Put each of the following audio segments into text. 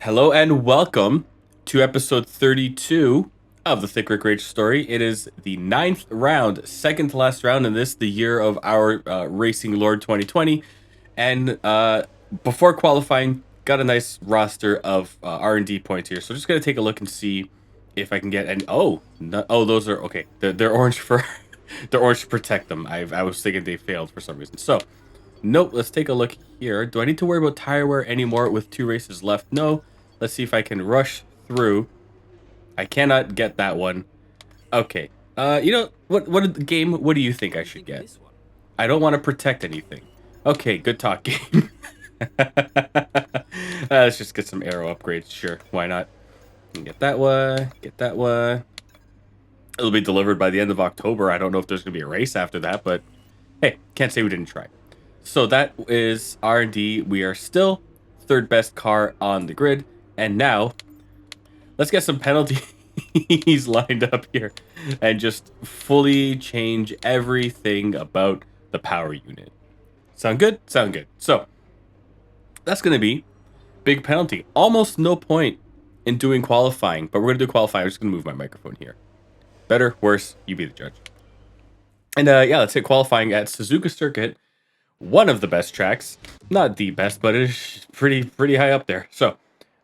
Hello and welcome to episode 32 of the Thicc Rage story. It is the ninth round, second to last round in this, the year of our Racing Lord 2020. And before qualifying, got a nice roster of R&D points here. So just going to take a look and see if I can get any. Oh, no, oh, those are okay. They're orange for they're orange to protect them. I was thinking they failed for some reason. So nope, let's take a look here. Do I need to worry about tire wear anymore with 2 races left? No. Let's see if I can rush through. I cannot get that one. Okay. You know, what game, what do you think I should get? I don't want to protect anything. Okay, good talk, game. Let's just get some arrow upgrades. Sure, why not? Get that one, get that one. It'll be delivered by the end of October. I don't know if there's going to be a race after that, but hey, can't say we didn't try. So that is R&D. We are still third best car on the grid. And now, let's get some penalties lined up here and just fully change everything about the power unit. Sound good? Sound good. So, that's going to be big penalty. Almost no point in doing qualifying, but we're going to do qualifying. I'm just going to move my microphone here. Better, worse, you be the judge. And yeah, let's hit qualifying at Suzuka Circuit. One of the best tracks, not the best, but it's pretty high up there. So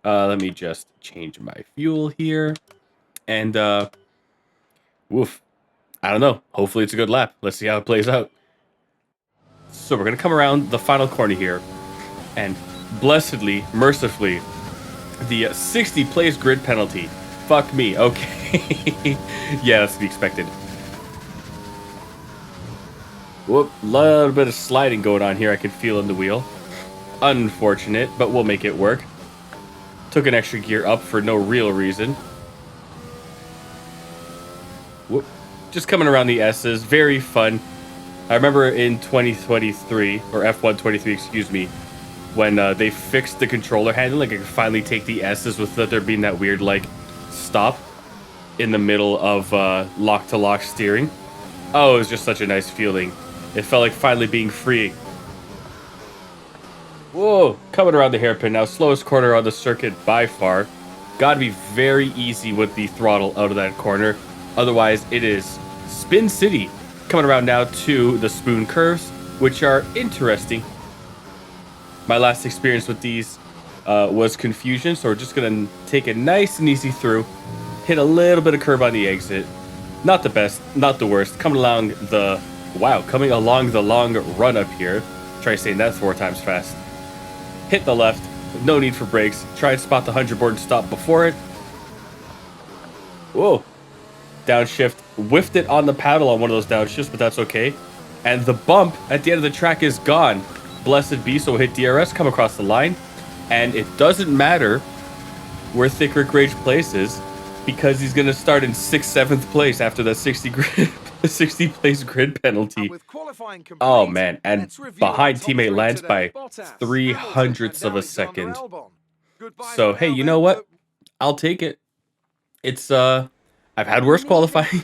let me just change my fuel here, and woof, I don't know, hopefully it's a good lap. Let's see how it plays out. So we're gonna come around the final corner here, and blessedly, mercifully, the 60 place grid penalty. Fuck me. Okay. Yeah, that's to be expected. Whoop, a little bit of sliding going on here. I can feel in the wheel. Unfortunate, but we'll make it work. Took an extra gear up for no real reason. Whoop. Just coming around the S's. Very fun. I remember in 2023, or F1 23, excuse me, when they fixed the controller handling, I could finally take the S's without there being that weird, like, stop in the middle of lock-to-lock steering. Oh, it was just such a nice feeling. It felt like finally being free. Whoa, coming around the hairpin now. Slowest corner on the circuit by far. Gotta be very easy with the throttle out of that corner. Otherwise, it is Spin City. Coming around now to the spoon curves, which are interesting. My last experience with these was confusion, so we're just gonna take it nice and easy through. Hit a little bit of curb on the exit. Not the best, not the worst. Coming along the long run up here. Try saying that 4 times fast. Hit the left, no need for brakes. Try and spot the 100 board and stop before it. Whoa. Downshift. Whiffed it on the paddle on one of those downshifts, but that's okay. And the bump at the end of the track is gone. Blessed be, so we'll hit DRS, come across the line. And it doesn't matter where Thicc Rage places, because he's going to start in 6th, 7th place after that 60 place grid penalty. Oh man, and behind teammate Lance by 300ths of a second. So hey, you know what? I'll take it. It's I've had worse qualifying.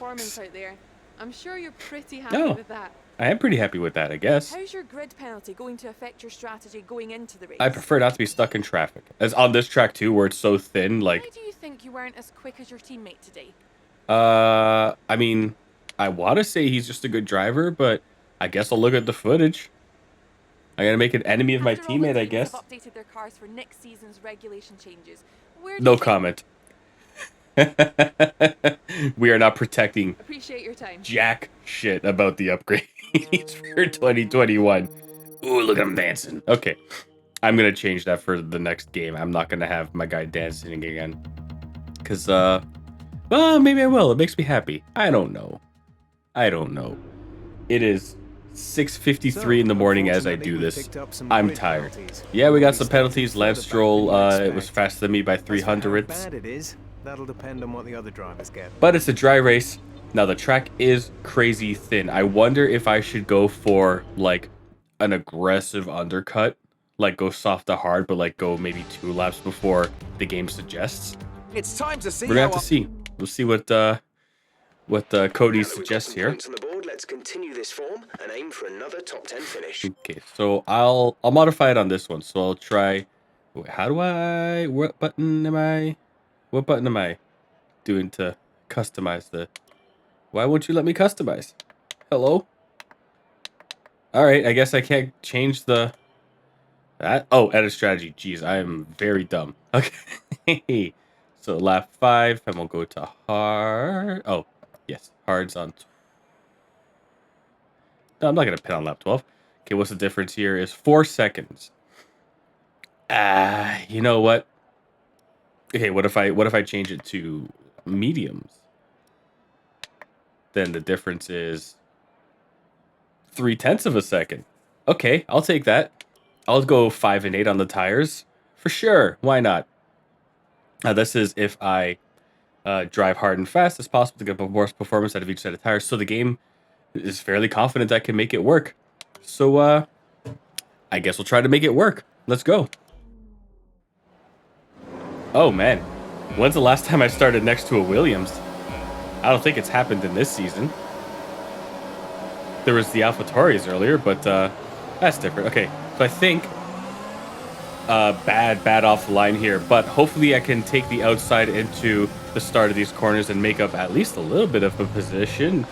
I'm sure you're pretty happy with that. I am pretty happy with that, I guess. How's your grid penalty going to affect your strategy going into the race? I prefer not to be stuck in traffic. As on this track too, where it's so thin, like... Why do you think you weren't as quick as your teammate today? I mean, I want to say he's just a good driver, but I guess I'll look at the footage. I gotta make an enemy of my teammate, I guess. Have updated their cars for next season's regulation changes. No comment. We are not protecting Appreciate your time. jack shit about the upgrades for 2021. Ooh, look at him dancing. Okay, I'm gonna change that for the next game. I'm not gonna have my guy dancing again, because well, maybe I will. It makes me happy. I don't know. It is 6:53 in the morning as I do this. I'm tired. Yeah, we got some penalties. Lance Stroll, it was faster than me by 300ths. That'll depend on what the other drivers get. But it's a dry race. Now the track is crazy thin. I wonder if I should go for like an aggressive undercut, like go soft to hard, but like go maybe 2 laps before the game suggests. It's time to see. We're gonna have to see. We'll see what Cody suggests here. Let's continue this form and aim for another top 10 finish. Okay, so I'll modify it on this one. So I'll try Wait, how do I... What button am I... What button am I doing to customize the... Why won't you let me customize? Hello? Alright, I guess I can't change the... That? Oh, edit strategy. Jeez, I am very dumb. Okay. So lap 5, and we'll go to hard. Oh, yes. Hard's on... No, I'm not going to pit on lap 12. Okay, what's the difference here is 4 seconds. You know what? Okay, what if I change it to mediums? Then the difference is 0.3 of a second. Okay, I'll take that. I'll go 5 and 8 on the tires for sure. Why not? This is if I drive hard and fast as possible to get the most performance out of each set of tires. So the game is fairly confident I can make it work. So I guess we'll try to make it work. Let's go. Oh man, when's the last time I started next to a Williams? I don't think it's happened in this season. There was the AlphaTauris earlier, but that's different. Okay, so I think bad off the line here, but hopefully I can take the outside into the start of these corners and make up at least a little bit of a position.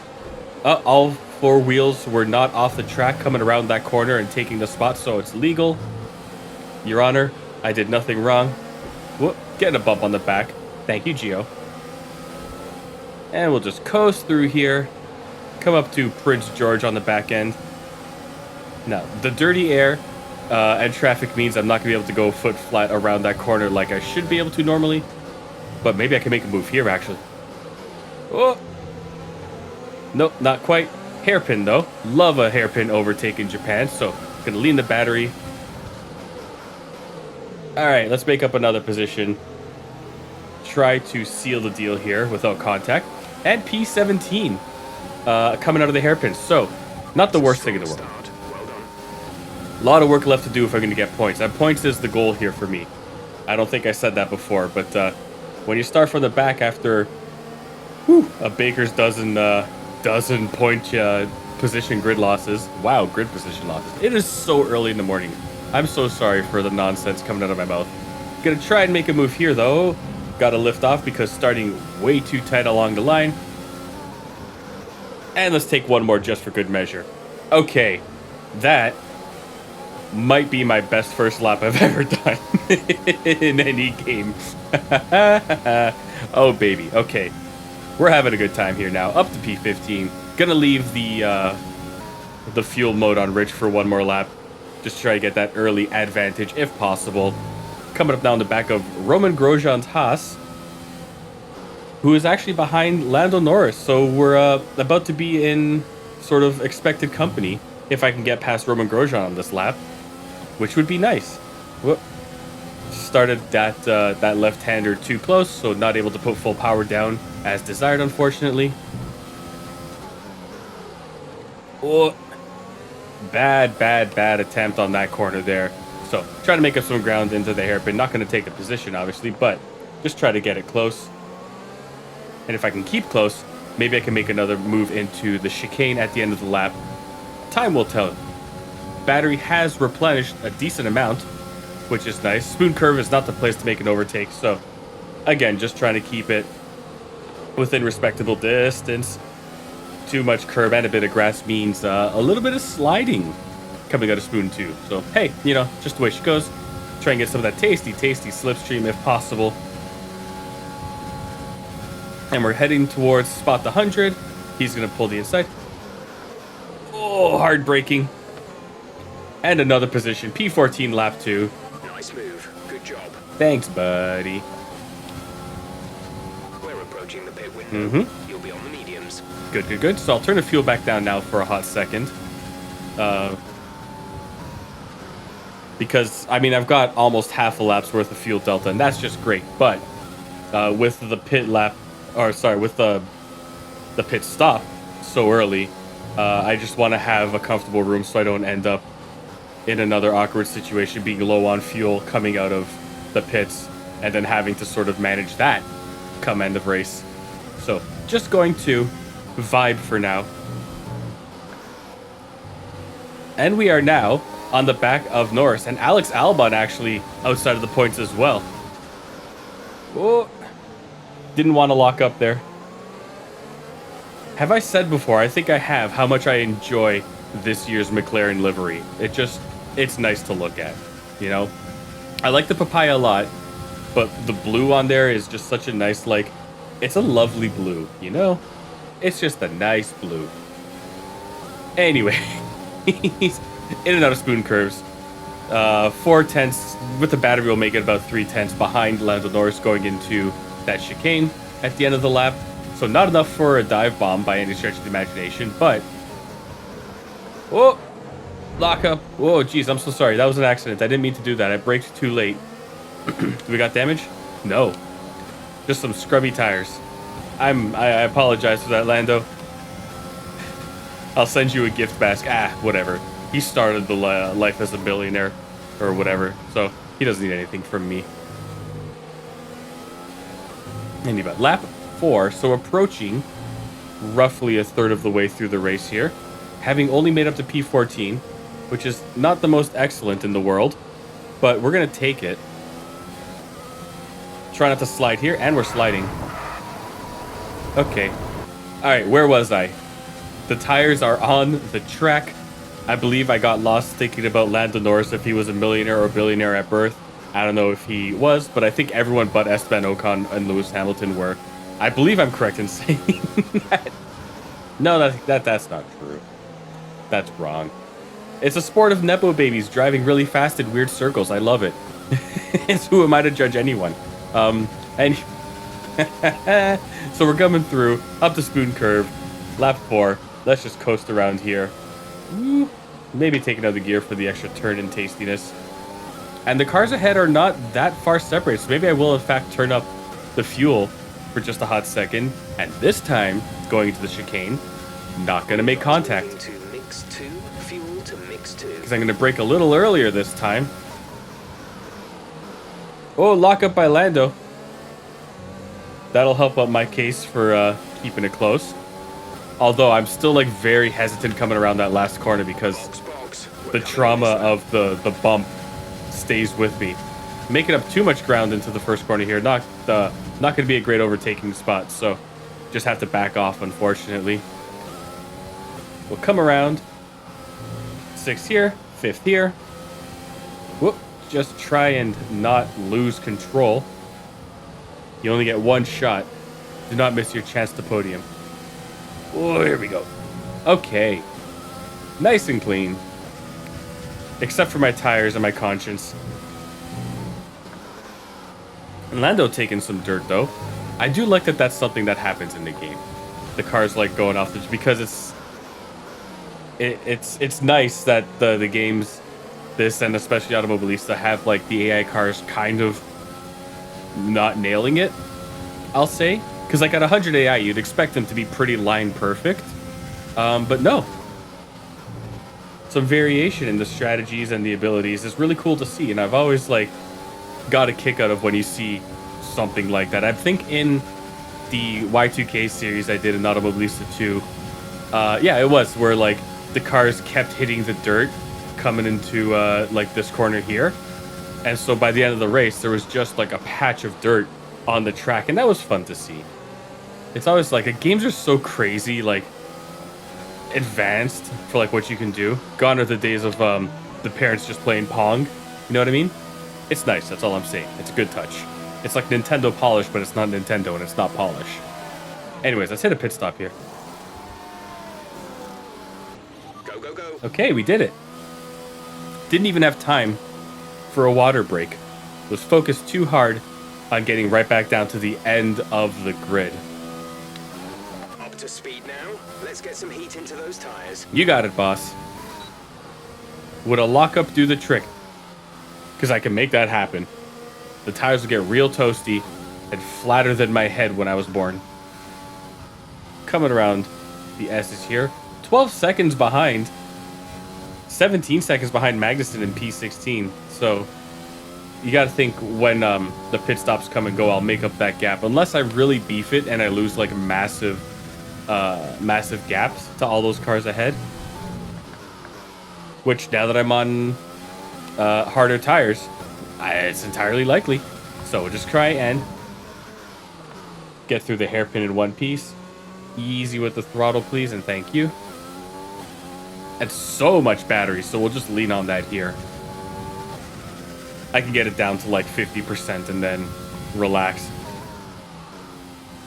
All 4 wheels were not off the track coming around that corner and taking the spot, so it's legal. Your Honor, I did nothing wrong. Whoop, getting a bump on the back. Thank you, Gio. And we'll just coast through here. Come up to Prince George on the back end. Now, the dirty air and traffic means I'm not going to be able to go foot flat around that corner like I should be able to normally. But maybe I can make a move here, actually. Oh! Nope, not quite. Hairpin, though. Love a hairpin overtake in Japan, so going to lean the battery. Alright, let's make up another position. Try to seal the deal here without contact. And P17 coming out of the hairpin. So, not the worst thing in the world. A lot of work left to do if I'm going to get points. And points is the goal here for me. I don't think I said that before, but when you start from the back after a baker's dozen point position grid losses. Wow, grid position losses. It is so early in the morning. I'm so sorry for the nonsense coming out of my mouth. Gonna try and make a move here, though. Gotta lift off because starting way too tight along the line. And let's take one more just for good measure. Okay, that might be my best first lap I've ever done in any game. Oh, baby. Okay, we're having a good time here now. Up to P15. Gonna leave the fuel mode on rich for one more lap. Just try to get that early advantage if possible. Coming up now in the back of Roman Grosjean's Haas, who is actually behind Lando Norris. So we're about to be in sort of expected company if I can get past Roman Grosjean on this lap, which would be nice. Whoop. Started that left-hander too close, so not able to put full power down as desired, unfortunately. Oh, bad attempt on that corner there. So try to make up some ground into the hairpin. Not going to take a position, obviously, but just try to get it close. And if I can keep close, maybe I can make another move into the chicane at the end of the lap. Time will tell. Battery has replenished a decent amount, which is nice. Spoon curve is not the place to make an overtake. So again, just trying to keep it within respectable distance. Too much curb and a bit of grass means a little bit of sliding coming out of Spoon 2. So, hey, you know, just the way she goes. Try and get some of that tasty slipstream if possible. And we're heading towards spot the 100. He's going to pull the inside. Oh, hard braking. And another position. P14, lap 2. Nice move. Good job. Thanks, buddy. We're approaching the pit window. You'll be on the mediums. Good. So I'll turn the fuel back down now for a hot second. Because, I mean, I've got almost half a lap's worth of fuel delta, and that's just great. But with the pit lap, or sorry, with the pit stop so early, I just want to have a comfortable room so I don't end up in another awkward situation, being low on fuel coming out of the pits, and then having to sort of manage that come end of race. So just going to vibe for now. And we are now on the back of Norris. And Alex Albon actually outside of the points as well. Oh, didn't want to lock up there. Have I said before, I think I have, how much I enjoy this year's McLaren livery. It's nice to look at, you know? I like the papaya a lot, but the blue on there is just such a nice, like, it's a lovely blue, you know? It's just a nice blue. Anyway, he's in and out of spoon curves. 4/10 with the battery will make it about 3/10 behind Lando Norris going into that chicane at the end of the lap. So not enough for a dive bomb by any stretch of the imagination, but... Oh! Lock up. Whoa, geez, I'm so sorry. That was an accident. I didn't mean to do that. I braked too late. We got damage? No. Just some scrubby tires. I apologize for that, Lando. I'll send you a gift basket. Whatever. He started the life as a billionaire or whatever, so he doesn't need anything from me. Anyway, lap 4, so approaching roughly a third of the way through the race here, having only made up to P14, which is not the most excellent in the world, but we're going to take it. Try not to slide here, and we're sliding. Okay. All right, where was I? The tires are on the track. I believe I got lost thinking about Lando Norris if he was a millionaire or billionaire at birth. I don't know if he was, but I think everyone but Esteban Ocon and Lewis Hamilton were. I believe I'm correct in saying that. No, that's not true. That's wrong. It's a sport of Nepo babies driving really fast in weird circles. I love it. It's who am I to judge anyone? And so we're coming through up the spoon curve, lap 4. Let's just coast around here. Maybe take another gear for the extra turn and tastiness. And the cars ahead are not that far separated, so maybe I will in fact turn up the fuel for just a hot second. And this time, going into the chicane, not going to make contact. To mix 2, fuel to mix 2. Because I'm going to brake a little earlier this time. Oh, lock up by Lando. That'll help out my case for keeping it close. Although I'm still like very hesitant coming around that last corner because the trauma of the bump stays with me. Making up too much ground into the first corner here. Not going to be a great overtaking spot, so just have to back off, unfortunately. We'll come around. 6th here, 5th here. Whoop! Just try and not lose control. You only get one shot. Do not miss your chance to podium. Oh, here we go. Okay. Nice and clean. Except for my tires and my conscience. And Lando taking some dirt, though. I do like that that's something that happens in the game. The car's like going off the... Because it's nice that the games, this and especially Automobilista, have like the AI cars kind of not nailing it, I'll say. Because like at 100 AI, you'd expect them to be pretty line perfect. But no. Some variation in the strategies and the abilities is really cool to see. And I've always like got a kick out of when you see something like that. I think in the Y2K series I did in Automobilista 2, yeah, it was where like the cars kept hitting the dirt coming into like this corner here. And so by the end of the race, there was just like a patch of dirt on the track. And that was fun to see. It's always like, games are so crazy, like, advanced for, like, what you can do. Gone are the days of, the parents just playing Pong. You know what I mean? It's nice, that's all I'm saying. It's a good touch. It's like Nintendo Polish, but it's not Nintendo and it's not Polish. Anyways, let's hit a pit stop here. Go, go, go. Okay, we did it. Didn't even have time for a water break. Was focused too hard on getting right back down to the end of the grid. Up to speed now. Let's get some heat into those tires. You got it, boss. Would a lockup do the trick? Because I can make that happen. The tires will get real toasty and flatter than my head when I was born. Coming around the S's here. 12 seconds behind. 17 seconds behind Magnussen in P16. So you got to think when the pit stops come and go, I'll make up that gap. Unless I really beef it and I lose like massive gaps to all those cars ahead. which now that I'm on harder tires, it's entirely likely. So we'll just try and get through the hairpin in one piece. Easy with the throttle, please, and thank you. And so much battery, so we'll just lean on that here. I can get it down to like 50% and then relax.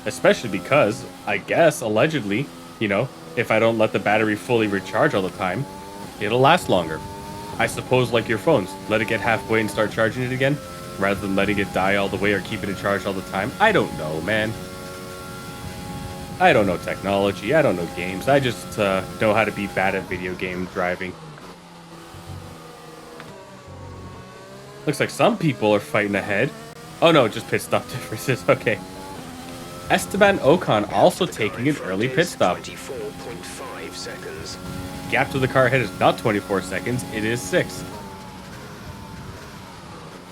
Especially because, I guess, allegedly, you know, if I don't let the battery fully recharge all the time, it'll last longer. I suppose like your phones, let it get halfway and start charging it again, rather than letting it die all the way or keeping it charged all the time. I don't know, man. I don't know technology. I don't know games. I just know how to be bad at video game driving. Looks like some people are fighting ahead. Oh no, just pit stop differences. Okay. Esteban Ocon also taking an early pit stop. 24.5 seconds. Gap to the car ahead is not 24 seconds. It is 6.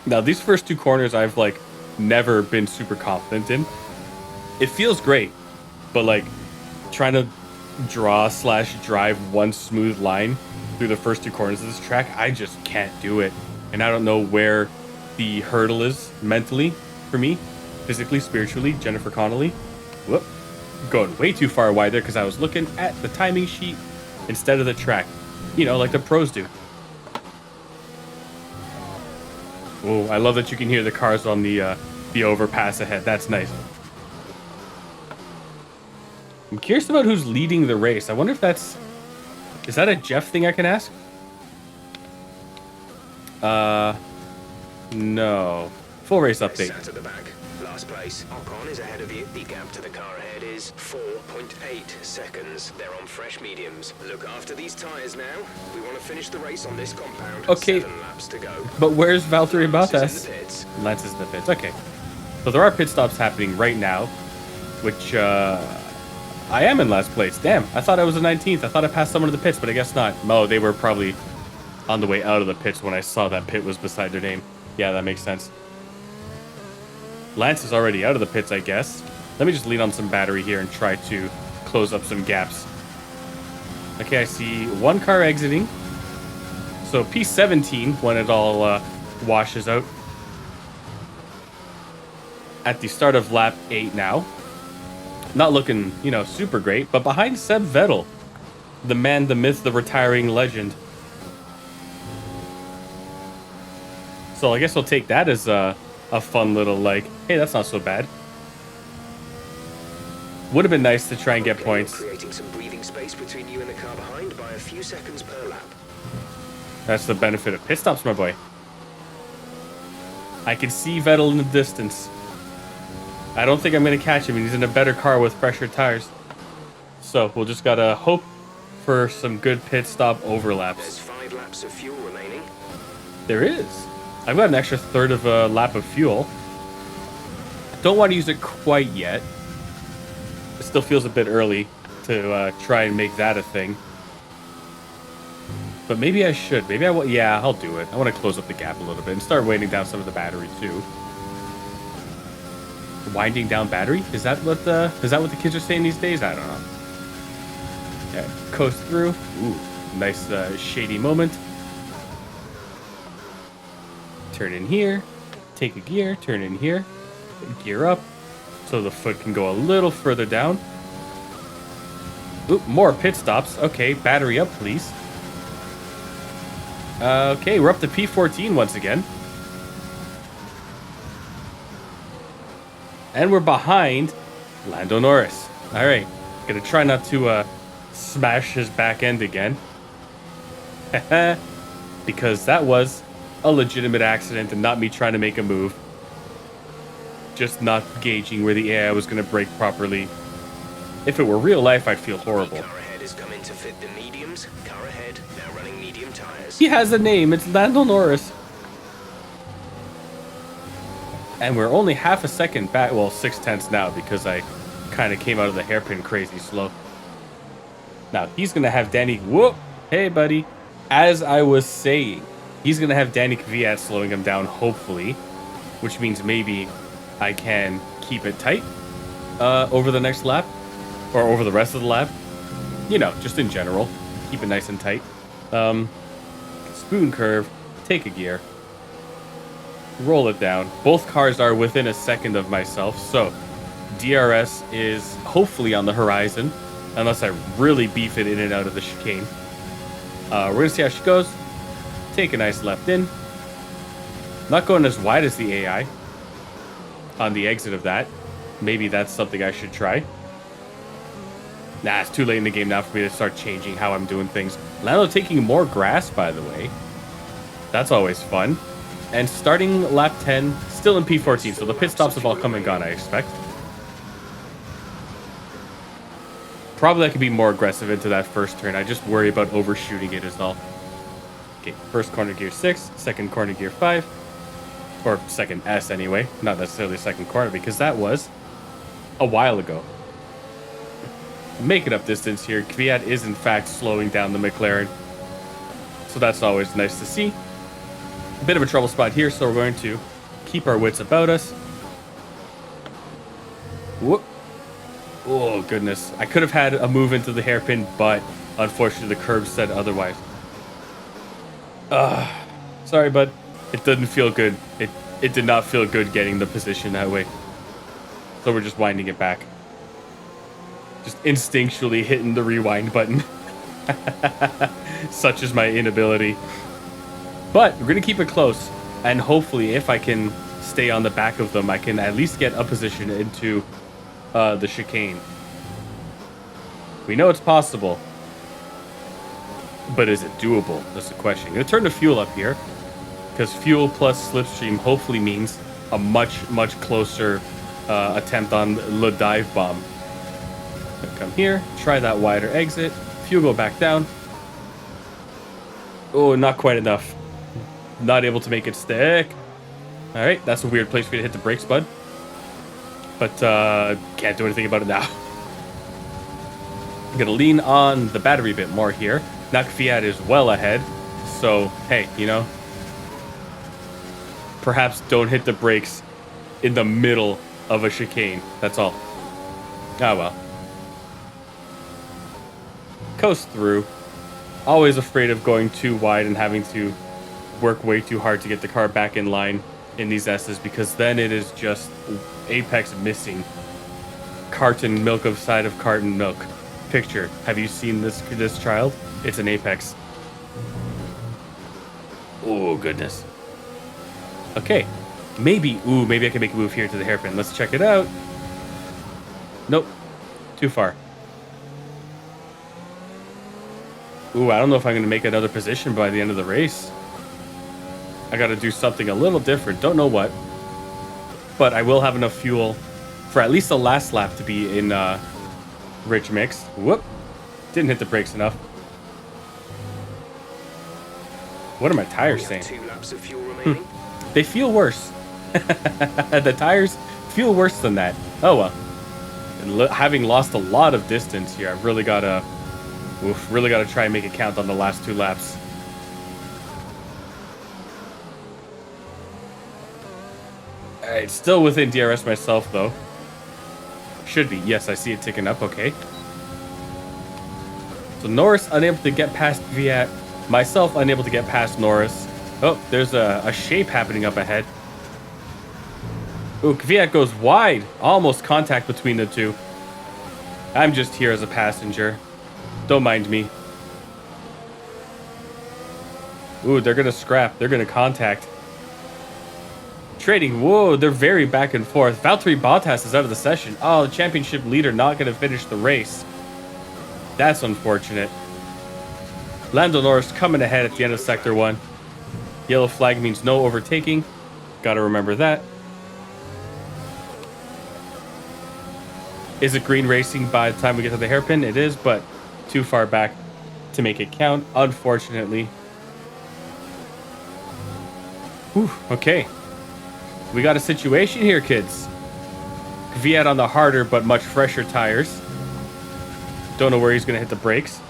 Now, these first two corners I've, like, never been super confident in. It feels great, but, like, trying to draw/drive one smooth line through the first two corners of this track, I just can't do it. And I don't know where the hurdle is mentally for me, physically, spiritually. Jennifer Connelly. Whoop. Going way too far wide there because I was looking at the timing sheet instead of the track. You know, like the pros do. Oh, I love that you can hear the cars on the overpass ahead. That's nice. I'm curious about who's leading the race. I wonder if that's... Is that a Jeff thing I can ask? No. Full race update. Sat at the back. Last place. Ocon is ahead of you. The gap to the car ahead is 4.8 seconds. They're on fresh mediums. Look after these tyres now. We want to finish the race on this compound. Okay. 7 laps to go. But where's Valtteri Lance Bottas? is in the pits. Lance is in the pits. Okay. So there are pit stops happening right now, which I am in last place. Damn, I thought I was in 19th. I thought I passed someone in the pits, but I guess not. Oh, they were probably on the way out of the pits when I saw that pit was beside their name. Yeah, that makes sense. Lance is already out of the pits, I guess. Let me just lean on some battery here and try to close up some gaps. Okay, I see one car exiting. So P17 when it all washes out. At the start of lap 8 now. Not looking, you know, super great, but behind Seb Vettel, the man, the myth, the retiring legend. So I guess we'll take that as a fun little, like, hey, that's not so bad. Would have been nice to try and get points. Creating some breathing space between you and the car behind by a few seconds per lap. That's the benefit of pit stops, my boy. I can see Vettel in the distance. I don't think I'm going to catch him. He's in a better car with fresher tires. So we'll just got to hope for some good pit stop overlaps. There's 5 laps of fuel remaining. There is. I've got an extra third of a lap of fuel. Don't want to use it quite yet. It still feels a bit early to try and make that a thing. But maybe I should. Maybe I will. Yeah, I'll do it. I want to close up the gap a little bit and start winding down some of the battery too. Winding down battery? Is that what the kids are saying these days? I don't know. Yeah, coast through. Ooh, nice shady moment. Turn in here. Take a gear. Turn in here. Gear up. So the foot can go a little further down. Oop, more pit stops. Okay, battery up, please. Okay, we're up to P14 once again. And we're behind Lando Norris. All right, gonna try not to smash his back end again. Because that was a legitimate accident and not me trying to make a move. Just not gauging where the AI was going to brake properly. If it were real life, I'd feel horrible. Car ahead is coming to fit the mediums. Car ahead, now running medium tires. He has a name. It's Lando Norris. And we're only half a second back. Well, 6/10 now because I kind of came out of the hairpin crazy slow. Now, he's going to have Danny... Whoop! Hey, buddy. As I was saying, he's going to have Danny Kvyat slowing him down, hopefully. Which means maybe I can keep it tight over the next lap. Or over the rest of the lap. You know, just in general. Keep it nice and tight. spoon curve, take a gear, roll it down. Both cars are within a second of myself, so DRS is hopefully on the horizon, unless I really beef it in and out of the chicane. We're going to see how she goes. Take a nice left in. Not going as wide as the AI on the exit of that. Maybe that's something I should try. Nah, it's too late in the game now for me to start changing how I'm doing things. Lando taking more grass, by the way. That's always fun. And starting lap 10, still in P14, so the pit stops have all come and gone, I expect. Probably I could be more aggressive into that first turn. I just worry about overshooting it is all. Okay, first corner gear 6, second corner gear 5. Or second S anyway, not necessarily second corner, because that was a while ago. Making up distance here. Kvyat is in fact slowing down the McLaren, so that's always nice to see. A bit of a trouble spot here, so we're going to keep our wits about us. Whoop. Oh goodness, I could have had a move into the hairpin, but unfortunately the curb said otherwise. Sorry, bud. It didn't feel good. It did not feel good getting the position that way. So we're just winding it back. Just instinctually hitting the rewind button. Such is my inability. But we're going to keep it close. And hopefully, if I can stay on the back of them, I can at least get a position into the chicane. We know it's possible. But is it doable? That's the question. I'm going to turn the fuel up here. Because fuel plus slipstream hopefully means a much, much closer attempt on the dive bomb. Come here, try that wider exit. Fuel go back down. Oh, not quite enough. Not able to make it stick. All right, that's a weird place for you to hit the brakes, bud. But can't do anything about it now. I'm going to lean on the battery a bit more here. Now Kvyat is well ahead. So, hey, you know, perhaps don't hit the brakes in the middle of a chicane. That's all. Ah, well. Coast through. Always afraid of going too wide and having to work way too hard to get the car back in line in these S's, because then it is just apex missing. Carton milk of side of carton milk. Picture. Have you seen this child? It's an apex. Oh, goodness. Okay. Maybe I can make a move here to the hairpin. Let's check it out. Nope. Too far. Ooh, I don't know if I'm going to make another position by the end of the race. I got to do something a little different. Don't know what. But I will have enough fuel for at least the last lap to be in rich mix. Whoop. Didn't hit the brakes enough. What are my tires saying? 2 laps of fuel remaining. They feel worse. The tires feel worse than that. Oh well. And having lost a lot of distance here, I've really got to try and make it count on the last 2 laps. Alright, still within DRS myself, though. Should be. Yes, I see it ticking up. Okay. So Norris unable to get past Kvyat. Myself unable to get past Norris. Oh, there's a shape happening up ahead. Ooh, Kvyat goes wide. Almost contact between the two. I'm just here as a passenger. Don't mind me. Ooh, they're going to scrap. They're going to contact. Trading. Whoa, they're very back and forth. Valtteri Bottas is out of the session. Oh, the championship leader not going to finish the race. That's unfortunate. Lando Norris coming ahead at the end of Sector 1. Yellow flag means no overtaking. Gotta remember that. Is it green racing by the time we get to the hairpin? It is, but too far back to make it count, unfortunately. Whew, okay. We got a situation here, kids. Kvyat on the harder but much fresher tires. Don't know where he's going to hit the brakes.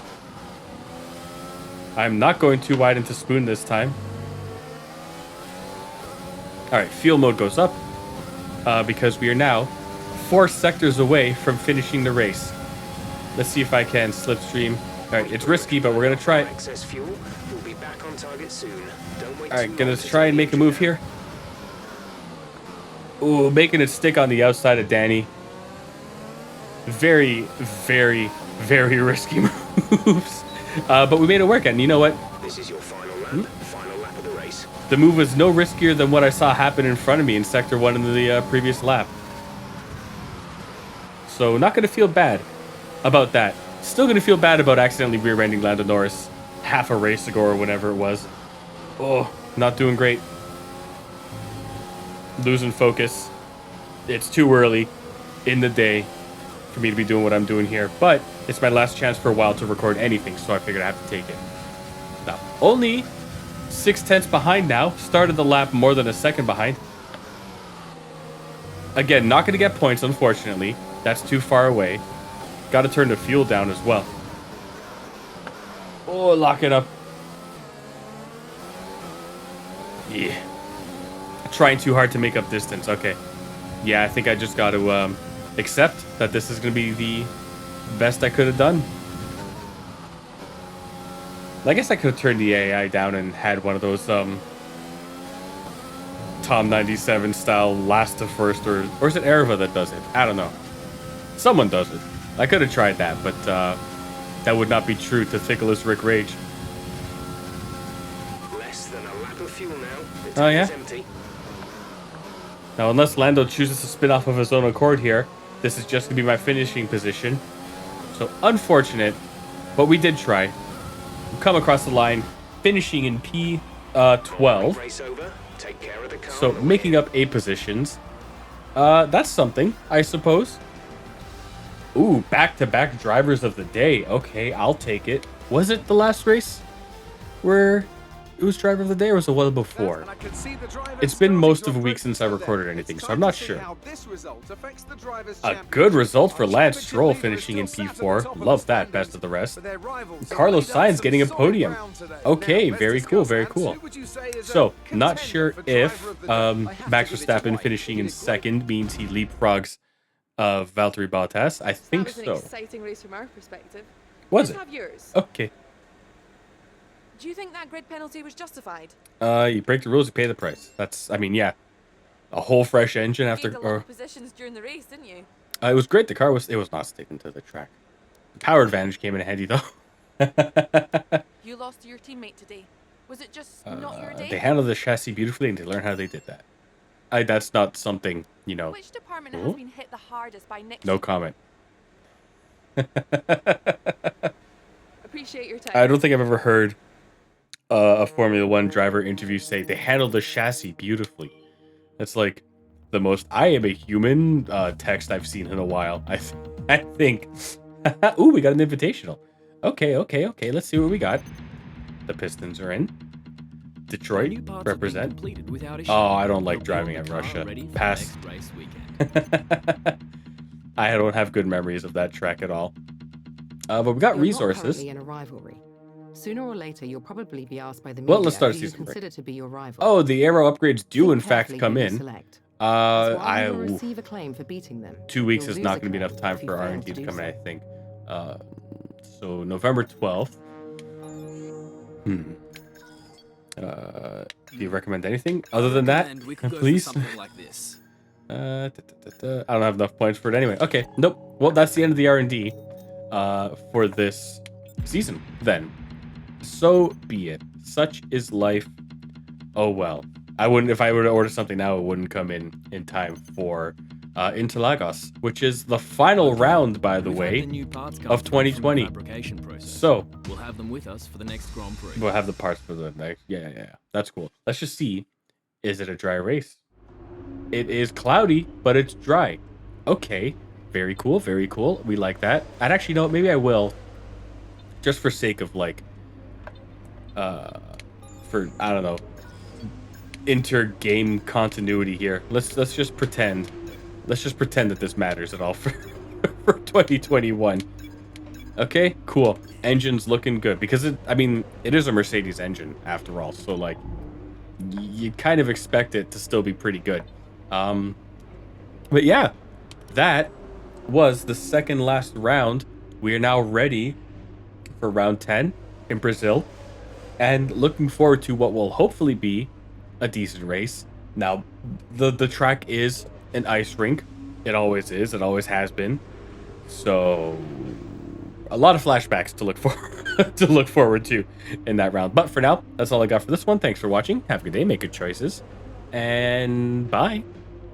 I'm not going too wide into spoon this time. Alright, fuel mode goes up. Because we are now 4 sectors away from finishing the race. Let's see if I can slipstream. Alright, it's risky, but we're going to try it. Excess fuel. We'll be back on on target soon. Don't wait All right, too gonna long to try take and the make a move engine here. Ooh, making it stick on the outside of Danny. Very, very, very risky moves. But we made it work, and you know what? out. This is your final lap. Final lap of the race. The move was no riskier than what I saw happen in front of me in Sector 1 in the previous lap. So not going to feel bad about that. Still going to feel bad about accidentally rear-ending Lando Norris half a race ago or whenever it was. Oh, not doing great. Losing focus. It's too early in the day for me to be doing what I'm doing here. But it's my last chance for a while to record anything, so I figured I have to take it. Now, only 6/10 behind now. Started the lap more than a second behind. Again, not going to get points, unfortunately. That's too far away. Got to turn the fuel down as well. Oh, lock it up. Yeah. Trying too hard to make up distance. Okay. Yeah, I think I just got to accept that this is going to be the best I could have done. I guess I could have turned the AI down and had one of those Tom 97 style last to first, or is it Erva that does it? I don't know. Someone does it. I could have tried that, but that would not be true to Thicc Rick Rage. Less than a lap of fuel now. The Oh, tank yeah? is empty. Now, unless Lando chooses to spin off of his own accord here, this is just going to be my finishing position. So, unfortunate, but we did try. We come across the line, finishing in P12. Race over. Take care of the car So, on the making way. up 8 positions. That's something, I suppose. Ooh, back-to-back drivers of the day. Okay, I'll take it. Was it the last race where it was driver of the day, or was it one before? And I can see the drivers It's been starting most to of a week approach since each I other. recorded It's anything, so time I'm to not see sure. how this result affects the drivers' A championship. good result for Our Lance championship Stroll leader is finishing in still sat at the P4. top of the Love that, standings, best of the rest. but their rivals have Carlos laid out Sainz some getting a solid podium. ground today. Okay, Now, very let's cool, discuss, very Lance, cool. who would you say is a So, not contender sure for if driver of the day? I have to Max give it to Verstappen White. finishing He in did great. second means he leapfrogs Valtteri Bottas. I think That was an so. exciting race from our perspective. Was Let's it? have yours. Okay. Do you think that grid penalty was justified? You break the rules, you pay the price. That's, I mean, yeah. A whole fresh engine You after, gained a lot of positions during the race, didn't you? it was great. The car was, it was not sticking to the track. The power advantage came in handy though. You lost to your teammate today. Was it just not your day? They handled the chassis beautifully, and they learned how they did that. That's not something, you know. Which department Oh. has been hit the hardest by Nick's? No comment. Appreciate your time. I don't think I've ever heard a Formula One driver interview say they handled the chassis beautifully. That's like the most "I am a human" text I've seen in a while. I think. Ooh, we got an invitational. Okay. Let's see what we got. The Pistons are in. Detroit represent. Oh, I don't like driving at Russia. Pass. I don't have good memories of that track at all. But we got You're resources. Not currently in a rivalry. Sooner or later, you'll probably be asked by the Well, media let's start who you season break. consider to be your rival. Oh, the aero upgrades do Think in fact carefully come who you in. select. As while I you will oof, receive a claim for beating them, 2 weeks you'll is lose not a going to be enough claim time if you for fail R&D to do come in, so. I think. So November 12th. Do you recommend anything other than that? Please. I don't have enough points for it anyway. Okay, nope. Well, that's the end of the R&D for this season then. So be it. Such is life. Oh well. I wouldn't, if I were to order something now, it wouldn't come in time for Interlagos, which is the final round, by the way, of 2020. So we'll have them with us for the next Grand Prix. we'll have the parts for the next. Yeah. That's cool. Let's just see. Is it a dry race? It is cloudy, but it's dry. Okay. Very cool. Very cool. We like that. I'd actually know. Maybe I will. Just for sake of like. For I don't know. Inter-game continuity here. Let's just pretend. Let's just pretend that this matters at all for 2021. Okay, cool. Engine's looking good because it is a Mercedes engine after all, so like you kind of expect it to still be pretty good. But yeah, that was the second last round. We are now ready for round 10 in Brazil. and looking forward to what will hopefully be a decent race. Now, the track is an ice rink. It always is. It always has been. So, a lot of flashbacks to look for to look forward to in that round. But for now, that's all I got for this one. Thanks for watching. Have a good day. Make good choices, and bye.